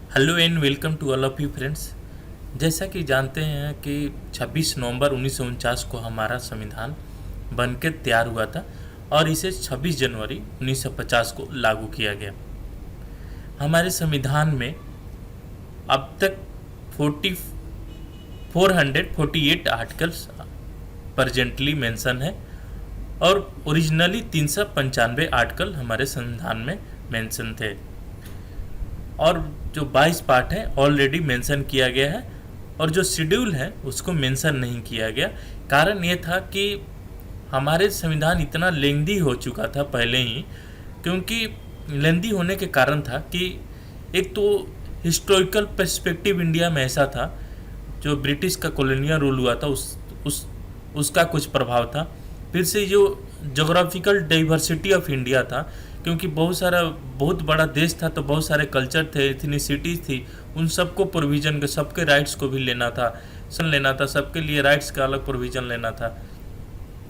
Hello and welcome to all of you friends. जैसा कि जानते हैं कि 26 नवंबर 1949 को हमारा संविधान बनकर तैयार हुआ था और इसे 26 जनवरी 1950 को लागू किया गया। हमारे संविधान में अब तक 448 आर्टिकल्स प्रजेंटली मेंशन है और ओरिजिनली 395 आर्टिकल हमारे संविधान में मेंशन थे और जो 22 पार्ट है ऑलरेडी मेंशन किया गया है और जो शेड्यूल है उसको मेंशन नहीं किया गया। कारण ये था कि हमारे संविधान इतना लेंदी हो चुका था पहले ही, क्योंकि लेंदी होने के कारण था कि एक तो हिस्टोरिकल पर्सपेक्टिव इंडिया में ऐसा था, जो ब्रिटिश का कॉलोनियल रूल हुआ था उसका कुछ प्रभाव था। फिर से जो जोग्राफिकल डाइवर्सिटी ऑफ इंडिया था, क्योंकि बहुत बड़ा देश था तो बहुत सारे कल्चर थे, एथनिसिटीज थी, उन सबको प्रोविज़न के सबके राइट्स को भी लेना था, सबके लिए राइट्स का अलग प्रोविज़न लेना था।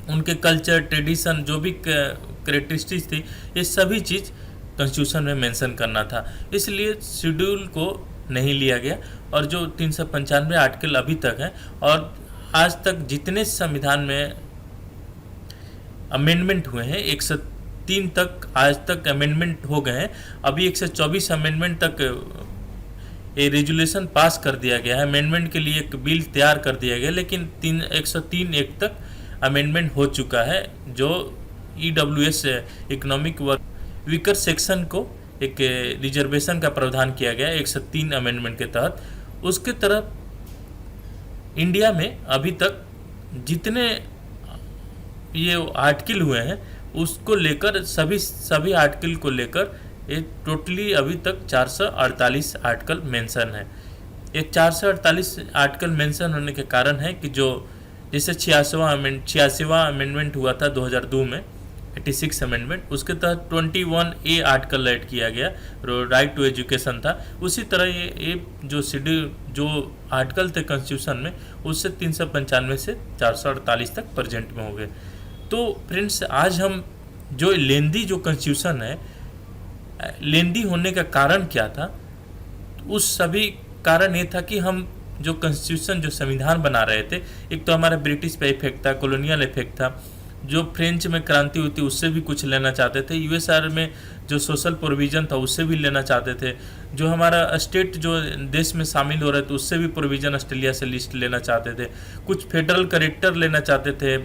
उनके कल्चर ट्रेडिशन जो भी करेक्टरिस्टिक्स थी, ये सभी चीज़ कॉन्स्टिट्यूशन में मेंशन करना था, इसलिए शेड्यूल को नहीं लिया गया। और जो 395 आर्टिकल अभी तक हैं और आज तक जितने संविधान में अमेंडमेंट हुए हैं 103 तक आज तक अमेंडमेंट हो गए हैं। अभी 124 अमेंडमेंट तक ये रेजुलेशन पास कर दिया गया है, अमेंडमेंट के लिए एक बिल तैयार कर दिया गया, लेकिन 103 एक्ट तक अमेंडमेंट हो चुका है। जो EWS इकोनॉमिक वीकर सेक्शन को एक रिजर्वेशन का प्रावधान किया गया 103 अमेंडमेंट के तहत। उसके तरफ इंडिया में अभी तक जितने ये आर्टिकल हुए हैं उसको लेकर सभी आर्टिकल को लेकर ये टोटली अभी तक 448 आर्टिकल मेंशन है। ये 448 आर्टिकल मेंशन होने के कारण है कि जो जैसे 86वां अमेंडमेंट हुआ था 2002 में 86 अमेंडमेंट, उसके तहत 21A आर्टिकल ऐड किया गया, राइट टू एजुकेशन था। उसी तरह ये जो शेड्यूल जो आर्टिकल थे कॉन्स्टिट्यूशन में, उससे 395 से 448 तक प्रेजेंट में हो गए। तो फ्रेंड्स, आज हम जो लेंदी जो कॉन्स्टिट्यूशन है, लेंदी होने का कारण क्या था? उस सभी कारण ये था कि हम जो कॉन्स्टिट्यूशन जो संविधान बना रहे थे, एक तो हमारा ब्रिटिश पे इफेक्ट था, कॉलोनियल इफेक्ट था, जो फ्रेंच में क्रांति हुई थी उससे भी कुछ लेना चाहते थे, USSR में जो सोशल प्रोविज़न था उससे भी लेना चाहते थे, जो हमारा स्टेट जो देश में शामिल हो रहे थे उससे भी प्रोविज़न ऑस्ट्रेलिया से लिस्ट लेना चाहते थे, कुछ फेडरल करेक्टर लेना चाहते थे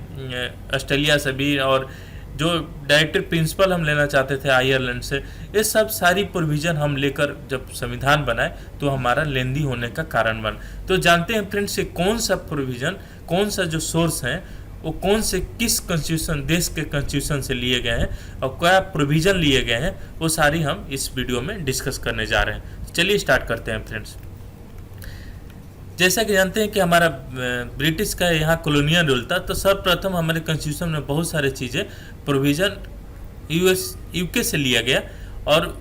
ऑस्ट्रेलिया से भी, और जो डायरेक्टर प्रिंसिपल हम लेना चाहते थे आयरलैंड से। ये सब सारी प्रोविज़न हम लेकर जब संविधान बनाए तो हमारा लेंदी होने का कारण बन। तो जानते हैं फ्रेंड्स, कौन सा प्रोविज़न, कौन सा जो सोर्स है वो कौन से किस कॉन्स्टिट्यूशन देश के कॉन्स्टिट्यूशन से लिए गए हैं और क्या प्रोविज़न लिए गए हैं, वो सारी हम इस वीडियो में डिस्कस करने जा रहे हैं। चलिए स्टार्ट करते हैं फ्रेंड्स। जैसा कि जानते हैं कि हमारा ब्रिटिश का यहाँ कॉलोनियल रूल था, तो सर्वप्रथम हमारे कॉन्स्टिट्यूशन में बहुत सारे चीज़ें प्रोविज़न UK से लिया गया और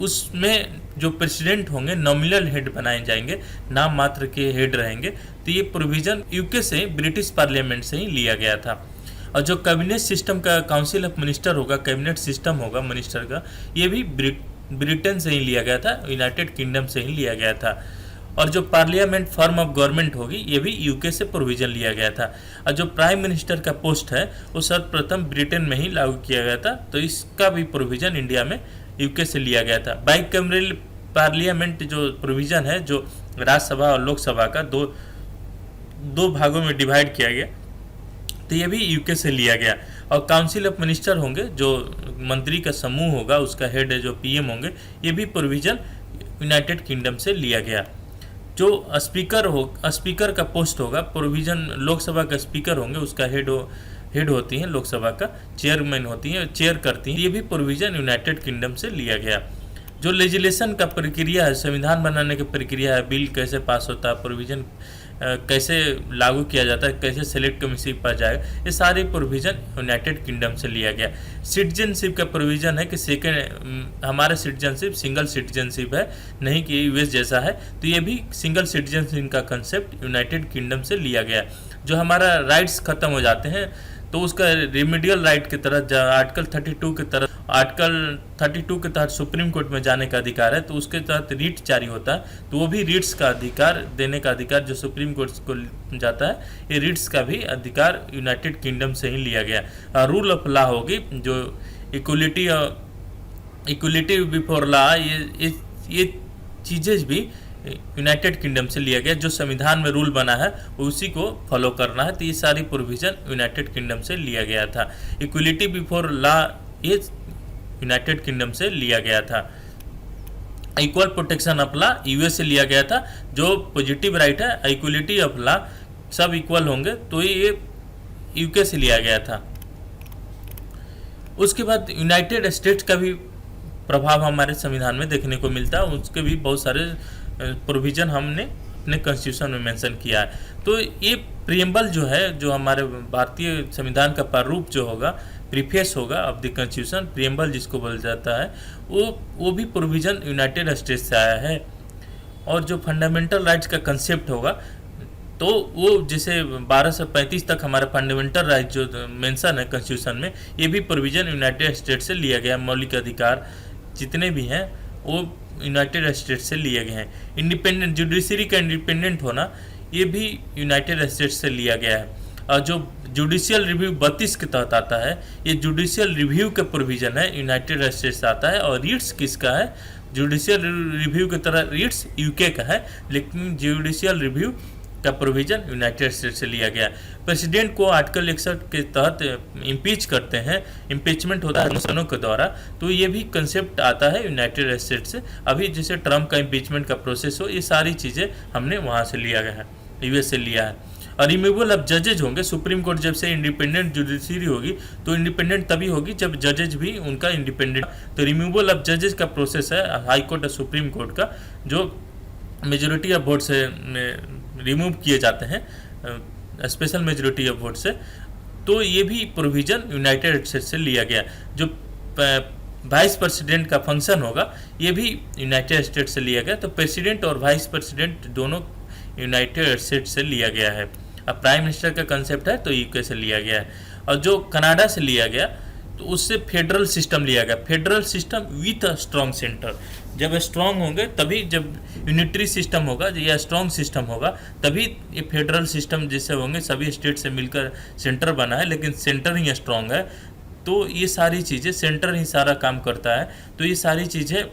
उसमें जो प्रेसिडेंट होंगे नॉमिनल हेड बनाए जाएंगे, नाम मात्र के हेड रहेंगे। तो ये प्रोविज़न UK से, ब्रिटिश पार्लियामेंट से ही लिया गया था। और जो कैबिनेट सिस्टम का काउंसिल ऑफ मिनिस्टर होगा, कैबिनेट सिस्टम होगा मिनिस्टर का, ये भी ब्रिटेन से ही लिया गया था, यूनाइटेड किंगडम से ही लिया गया था। और जो पार्लियामेंट फॉर्म ऑफ गवर्नमेंट होगी ये भी UK से प्रोविज़न लिया गया था। और जो प्राइम मिनिस्टर का पोस्ट है वो सर्वप्रथम ब्रिटेन में ही लागू किया गया था, तो इसका भी प्रोविज़न इंडिया में UK से लिया गया था। बाइकैमरल पार्लियामेंट जो प्रोविज़न है, जो राज्यसभा और लोकसभा का दो भागों में डिवाइड किया गया, तो ये भी UK से लिया गया। और काउंसिल ऑफ मिनिस्टर होंगे, जो मंत्री का समूह होगा, उसका हेड है जो PM होंगे, ये भी प्रोविज़न यूनाइटेड किंगडम से लिया गया। जो स्पीकर का पोस्ट होगा, प्रोविज़न लोकसभा का स्पीकर होंगे, उसका हेड होती हैं लोकसभा का, चेयरमैन होती हैं, चेयर करती हैं, ये भी प्रोविज़न यूनाइटेड किंगडम से लिया गया। जो लेजिस्लेशन का प्रक्रिया है, संविधान बनाने की प्रक्रिया है, बिल कैसे पास होता है, प्रोविज़न कैसे लागू किया जाता है, कैसे सेलेक्ट कमेटी पर जाएगा, ये सारे प्रोविज़न यूनाइटेड किंगडम से लिया गया। सिटीजनशिप का प्रोविज़न है कि हमारा सिटीजनशिप सिंगल सिटीजनशिप है, नहीं कि US जैसा है, तो ये भी सिंगल सिटीजनशिप का कंसेप्ट यूनाइटेड किंगडम से लिया गया। जो हमारा राइट्स ख़त्म हो जाते हैं तो उसका रेमेडियल राइट की तरह आर्टिकल 32 की तरह आर्टिकल 32 के तहत सुप्रीम कोर्ट में जाने का अधिकार है, तो उसके तहत रीट जारी होता है, तो वो भी रीट्स का अधिकार देने का अधिकार जो सुप्रीम कोर्ट को जाता है, ये रीट्स का भी अधिकार यूनाइटेड किंगडम से ही लिया गया। रूल ऑफ लॉ होगी जो इक्वलिटी बिफोर लॉ, ये चीज़ें भी यूनाइटेड किंगडम से लिया गया। जो संविधान में रूल बना है उसी को फॉलो करना है, तो ये सारी प्रोविज़न यूनाइटेड किंगडम से लिया गया था। इक्वलिटी बिफोर लॉ ये यूनाइटेड किंगडम से लिया गया था। Equal protection of law US से लिया गया था। जो पॉजिटिव राइट है, इक्वलिटी ऑफ लॉ, सब इक्वल होंगे, तो ये यूके से लिया गया था। उसके बाद यूनाइटेड स्टेट्स का भी प्रभाव हमारे संविधान में देखने को मिलता है, उसके भी बहुत सारे प्रोविज़न हमने अपने कॉन्स्टिट्यूशन में मेंशन किया है। तो ये प्रियम्बल जो है, जो हमारे भारतीय संविधान का प्रारूप जो होगा, प्रीफेस होगा ऑफ द कॉन्स्टिट्यूशन, प्रियम्बल जिसको बोला जाता है, वो भी प्रोविज़न यूनाइटेड स्टेट्स से आया है। और जो फंडामेंटल राइट्स का कंसेप्ट होगा, तो वो जैसे 1235 तक हमारे फंडामेंटल राइट जो मेंशन है कॉन्स्टिट्यूशन में, ये भी प्रोविज़न यूनाइटेड स्टेट्स से लिया गया। मौलिक अधिकार जितने भी हैं वो यूनाइटेड स्टेट्स से लिए गए हैं। इंडिपेंडेंट जुडिशरी का इंडिपेंडेंट होना, ये भी यूनाइटेड स्टेट्स से लिया गया है। और जो जुडिशियल रिव्यू 32 के तहत आता है, ये जुडिशियल रिव्यू का प्रोविज़न है, यूनाइटेड स्टेट्स आता है। और रीट्स किसका है? जुडिशियल रिव्यू की तरह रीट्स यूके का है, लेकिन जुडिशियल रिव्यू का प्रोविज़न यूनाइटेड स्टेट्स से लिया गया। प्रेसिडेंट को आर्टिकल 61 के तहत इम्पीच करते हैं, इम्पीचमेंट होता है संसदों के द्वारा, तो ये भी कंसेप्ट आता है यूनाइटेड स्टेट्स से। अभी जैसे ट्रम्प का इम्पीचमेंट का प्रोसेस हो, ये सारी चीज़ें हमने वहाँ से लिया गया है, यूएस से लिया है। और रिमूवल ऑफ जजेज होंगे, सुप्रीम कोर्ट जब से इंडिपेंडेंट जुडिशरी होगी, तो इंडिपेंडेंट तभी होगी जब जजेज भी उनका इंडिपेंडेंट। तो रिमूवल ऑफ जजेज का प्रोसेस है हाई कोर्ट और सुप्रीम कोर्ट का, जो मेजोरिटी ऑफ वोट से रिमूव किए जाते हैं, स्पेशल मेजोरिटी ऑफ वोट से। तो ये भी प्रोविज़न यूनाइटेड स्टेट्स से लिया गया। जो वाइस प्रेसिडेंट का फंक्शन होगा, ये भी यूनाइटेड स्टेट्स से लिया गया। तो प्रेसिडेंट और वाइस प्रेसिडेंट दोनों यूनाइटेड स्टेट्स से लिया गया है। अब प्राइम मिनिस्टर का कंसेप्ट है तो यूके से लिया गया है। और जो कनाडा से लिया गया, तो उससे फेडरल सिस्टम लिया गया। Federal system with a strong centre, जब स्ट्रॉन्ग होंगे तभी, जब यूनिटरी सिस्टम होगा या स्ट्रॉन्ग सिस्टम होगा तभी ये फेडरल सिस्टम जैसे होंगे, सभी स्टेट से मिलकर सेंटर बना है, लेकिन सेंटर ही स्ट्रॉन्ग है। तो ये सारी चीज़ें, सेंटर ही सारा काम करता है, तो ये सारी चीज़ें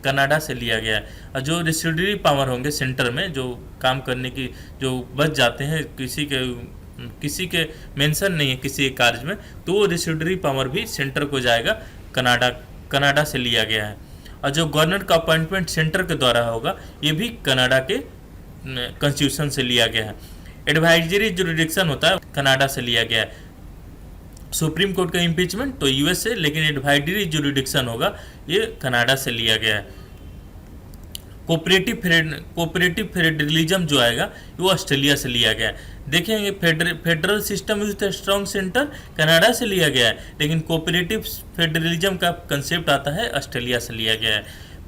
कनाडा से लिया गया है। और जो रेसिडुअरी पावर होंगे सेंटर में, जो काम करने की जो बच जाते हैं, किसी के मेंशन नहीं है किसी एक कार्य में, तो वो रेसिडुअरी पावर भी सेंटर को जाएगा, कनाडा से लिया गया है। और जो गवर्नर का अपॉइंटमेंट सेंटर के द्वारा होगा, ये भी कनाडा के कॉन्स्टिट्यूशन से लिया गया है। एडवाइजरी जुरिडिक्शन होता है, कनाडा से लिया गया है। सुप्रीम कोर्ट का इम्पीचमेंट तो यूएस से, लेकिन एडवाइजरी जुरिडिक्शन होगा, ये कनाडा से लिया गया है। कोऑपरेटिव फेडरलिज्म जो आएगा वो ऑस्ट्रेलिया से लिया गया है। देखेंगे federal system with strong centre Canada से लिया गया है, लेकिन कोऑपरेटिव फेडरलिज्म का कंसेप्ट आता है ऑस्ट्रेलिया से लिया गया है।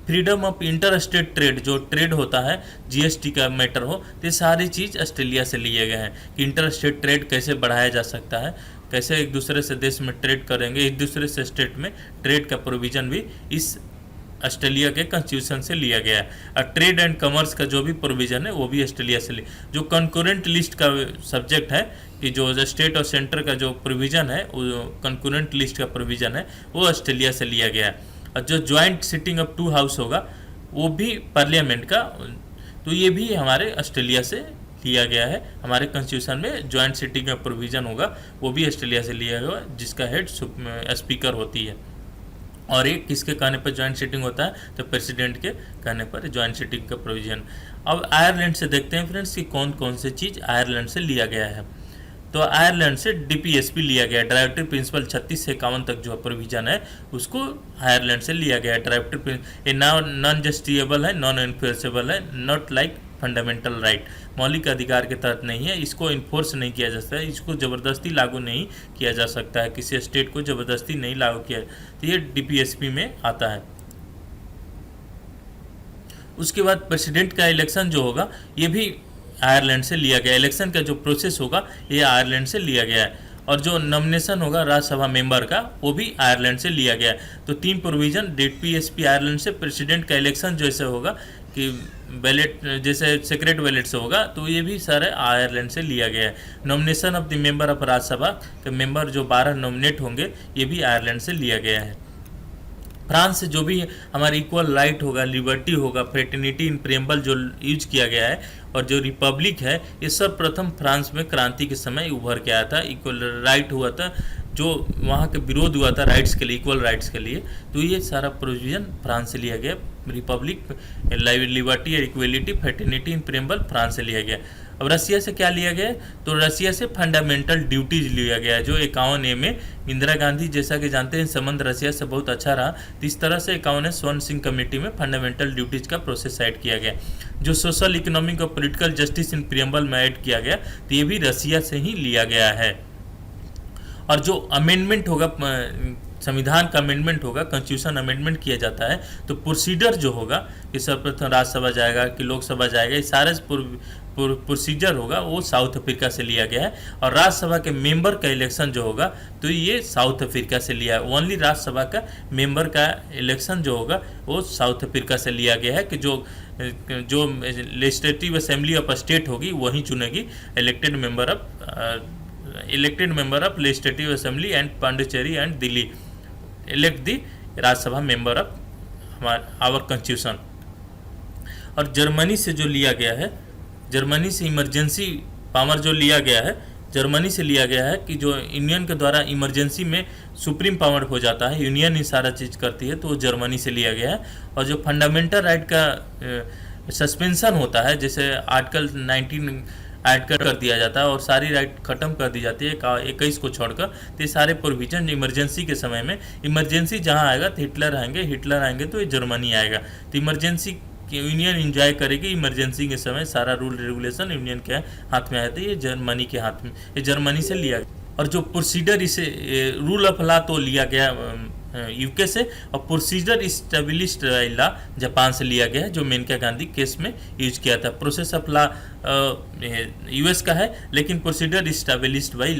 Freedom of inter state trade, जो ट्रेड होता है, जीएसटी का मैटर हो, तो ये सारी चीज़ ऑस्ट्रेलिया से लिए गए हैं कि इंटर स्टेट ट्रेड कैसे बढ़ाया जा सकता है, कैसे एक दूसरे से देश में ट्रेड करेंगे, एक दूसरे से स्टेट में ट्रेड का प्रोविज़न भी इस ऑस्ट्रेलिया के कॉन्स्टिट्यूशन से लिया गया है। और ट्रेड एंड कॉमर्स का जो भी प्रोविज़न है वो भी ऑस्ट्रेलिया से लिया। जो कंकरेंट लिस्ट का सब्जेक्ट है कि जो स्टेट और सेंटर का जो प्रोविज़न है, वो कंकरेंट लिस्ट का प्रोविज़न है, वो ऑस्ट्रेलिया से लिया गया है। और जो ज्वाइंट सिटिंग ऑफ 2 हाउस होगा, वो भी पार्लियामेंट का, तो ये भी हमारे ऑस्ट्रेलिया से लिया गया है। हमारे कॉन्स्टिट्यूशन में ज्वाइंट सिटिंग का प्रोविज़न होगा, वो भी ऑस्ट्रेलिया से लिया गया, जिसका हेड स्पीकर होती है। और एक किसके कहने पर ज्वाइंट सिटिंग होता है, तो प्रेसिडेंट के कहने पर ज्वाइंट सिटिंग का प्रोविज़न। अब आयरलैंड से देखते हैं फ्रेंड्स कि कौन कौन से चीज़ आयरलैंड से लिया गया है। तो आयरलैंड से डीपीएसपी लिया गया है, डायरेक्टिव प्रिंसिपल 36 से 51 तक जो प्रोविज़न है उसको आयरलैंड से लिया गया है। डायरेक्टिव ये नॉन जस्टिएबल है, नॉन इन्फोर्सेबल है, नॉट लाइक फंडामेंटल राइट, मौलिक अधिकार के तहत नहीं है, इसको इन्फोर्स नहीं किया जा सकता है, इसको ज़बरदस्ती लागू नहीं किया जा सकता है, किसी स्टेट को ज़बरदस्ती नहीं लागू किया, तो ये डीपीएसपी में आता है। उसके बाद प्रेसिडेंट का इलेक्शन जो होगा, ये भी आयरलैंड से लिया गया। इलेक्शन का जो प्रोसेस होगा, ये आयरलैंड से लिया गया है। और जो नॉमिनेशन होगा राज्यसभा मेंबर का वो भी आयरलैंड से लिया गया है। तो 3 प्रोविजन, डेप्टी एसपी आयरलैंड से, प्रेसिडेंट का इलेक्शन जैसे होगा कि बैलेट जैसे सीक्रेट बैलेट से होगा, तो ये भी सारे आयरलैंड से लिया गया है। Nomination of the member of Rajya Sabha के मेंबर जो 12 नॉमिनेट होंगे ये भी आयरलैंड से लिया गया है। फ्रांस से जो भी हमारा इक्वल राइट होगा, लिबर्टी होगा, फ्रेटर्निटी इन प्रेम्बल जो यूज किया गया है और जो रिपब्लिक है, ये सर्वप्रथम फ्रांस में क्रांति के समय उभर के आया था। इक्वल राइट हुआ था, जो वहाँ के विरोध हुआ था राइट्स के लिए, इक्वल राइट्स के लिए, तो ये सारा प्रोविजन फ्रांस से लिया गया। रिपब्लिक, लिबर्टी और इक्वलिटी, फ्रेटर्निटी इन प्रेम्बल फ्रांस से लिया गया। अब रसिया से क्या लिया गया? तो रसिया से फंडामेंटल ड्यूटीज लिया गया है, जो 51A में इंदिरा गांधी, जैसा कि जानते हैं संबंध रसिया से बहुत अच्छा रहा, तो इस तरह से 51 स्वर्ण सिंह कमेटी में फंडामेंटल ड्यूटीज का प्रोसेस ऐड किया गया। जो सोशल, इकोनॉमिक और पॉलिटिकल जस्टिस इन प्रियम्बल में ऐड किया गया, तो ये भी रसिया से ही लिया गया है। और जो अमेंडमेंट होगा, संविधान का अमेंडमेंट होगा, कॉन्स्टिट्यूशन अमेंडमेंट किया जाता है, तो प्रोसीजर जो होगा कि सर्वप्रथम राज्यसभा जाएगा कि लोकसभा जाएगा, ये सारे प्रोसीजर होगा वो साउथ अफ्रीका से लिया गया है। और राज्यसभा के मेंबर का इलेक्शन जो होगा तो ये साउथ अफ्रीका से लिया है। ओनली राज्यसभा का मेंबर का इलेक्शन जो होगा वो साउथ अफ्रीका से लिया गया है कि जो लेजिस्लेटिव असेंबली ऑफ स्टेट होगी वही चुनेगी elected member of legislative assembly and Pondicherry and Delhi elect the Rajya Sabha member of our constitution. और जर्मनी से जो लिया गया है, जर्मनी से इमरजेंसी पावर जो लिया गया है, जर्मनी से लिया गया है कि जो यूनियन के द्वारा इमरजेंसी में सुप्रीम पावर हो जाता है, यूनियन ही सारा चीज़ करती है, तो वो जर्मनी से लिया गया है। और जो फंडामेंटल राइट का सस्पेंशन होता है, जैसे आर्टिकल 19 ऐड कर दिया जाता है और सारी राइट खत्म कर दी जाती है 21 को छोड़कर, तो ये सारे प्रोविजन इमरजेंसी के समय में, इमरजेंसी जहाँ आएगा तो हिटलर आएंगे तो ये जर्मनी आएगा, तो इमरजेंसी यूनियन एंजॉय करेगी। इमरजेंसी के समय सारा रूल रेगुलेशन यूनियन के हाथ में आया था, ये जर्मनी के हाथ में, ये जर्मनी से लिया गया। और जो प्रोसीजर इसे रूल ऑफ लॉ तो लिया गया यूके से, और प्रोसीजर स्टेब्लिश्ड लॉ जापान से लिया गया है, जो मेनका गांधी केस में यूज किया था। प्रोसेस ऑफ लॉ यूएस का है, लेकिन प्रोसीजर स्टेब्लिश्ड बाई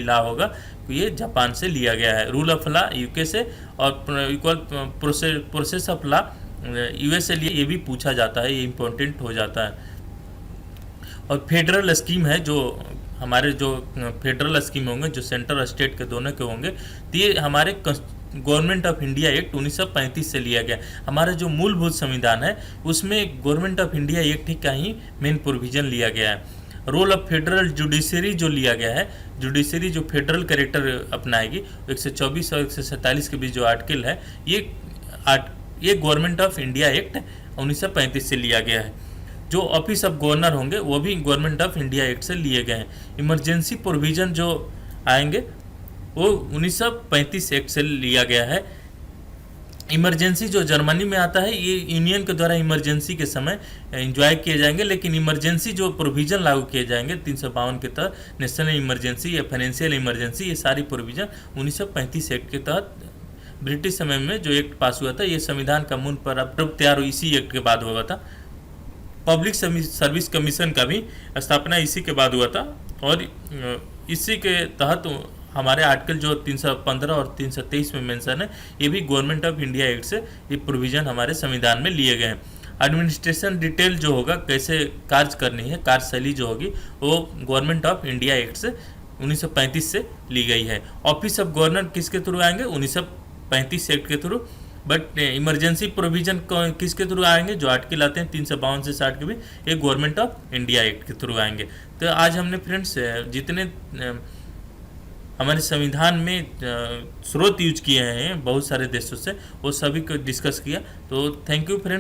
लॉ होगा, तो ये जापान से लिया गया है। रूल ऑफ लॉ यूके से और equal process of law US से लिए, ये भी पूछा जाता है, ये इम्पोर्टेंट हो जाता है। और फेडरल स्कीम है, जो हमारे जो फेडरल स्कीम होंगे, जो सेंट्रल स्टेट के दोनों के होंगे, तो ये हमारे गवर्नमेंट ऑफ इंडिया एक्ट 1935 से लिया गया। हमारा जो मूलभूत संविधान है उसमें गवर्नमेंट ऑफ इंडिया एक्ट का ही मेन प्रोविजन लिया गया है। रोल ऑफ फेडरल जुडिशरी जो लिया गया है, जुडिशरी जो फेडरल कैरेक्टर अपनाएगी, 124 और 147 के बीच जो आर्टिकल है, ये गवर्नमेंट ऑफ इंडिया एक्ट 1935 से लिया गया है। जो ऑफिस ऑफ गवर्नर होंगे वो भी गवर्नमेंट ऑफ इंडिया एक्ट से लिए गए हैं। इमरजेंसी प्रोविजन जो आएंगे वो 1935 एक्ट से लिया गया है। इमरजेंसी जो जर्मनी में आता है, ये यूनियन के द्वारा इमरजेंसी के समय एंजॉय किए जाएंगे, लेकिन इमरजेंसी जो प्रोविजन लागू किए जाएंगे 352 के तहत, नेशनल इमरजेंसी या फाइनेंशियल इमरजेंसी, ये सारी प्रोविजन 1935 एक्ट के तहत ब्रिटिश समय में जो एक्ट पास हुआ था, ये संविधान का मूल पर तैयार इसी एक्ट के बाद हुआ था। पब्लिक सर्विस कमीशन का भी स्थापना इसी के बाद हुआ था, और इसी के तहत हमारे आर्टिकल जो 315 और 323 में मेंशन है, ये भी गवर्नमेंट ऑफ इंडिया एक्ट से ये प्रोविजन हमारे संविधान में लिए गए हैं। एडमिनिस्ट्रेशन डिटेल जो होगा, कैसे कार्य करनी है, कार्यशैली जो होगी, वो गवर्नमेंट ऑफ इंडिया एक्ट से 1935 से ली गई है। ऑफिस ऑफ गवर्नर किसके थ्रू आएंगे? 1935 एक्ट के थ्रू। बट इमरजेंसी प्रोविजन किसके थ्रू आएंगे? जो आर्टिकल आते हैं 352 से 60 के भी, ये गवर्नमेंट ऑफ इंडिया एक्ट के थ्रू आएंगे। तो आज हमने फ्रेंड्स जितने हमारे संविधान में स्रोत यूज किए हैं बहुत सारे देशों से, वो सभी को डिस्कस किया। तो थैंक यू फ्रेंड्स।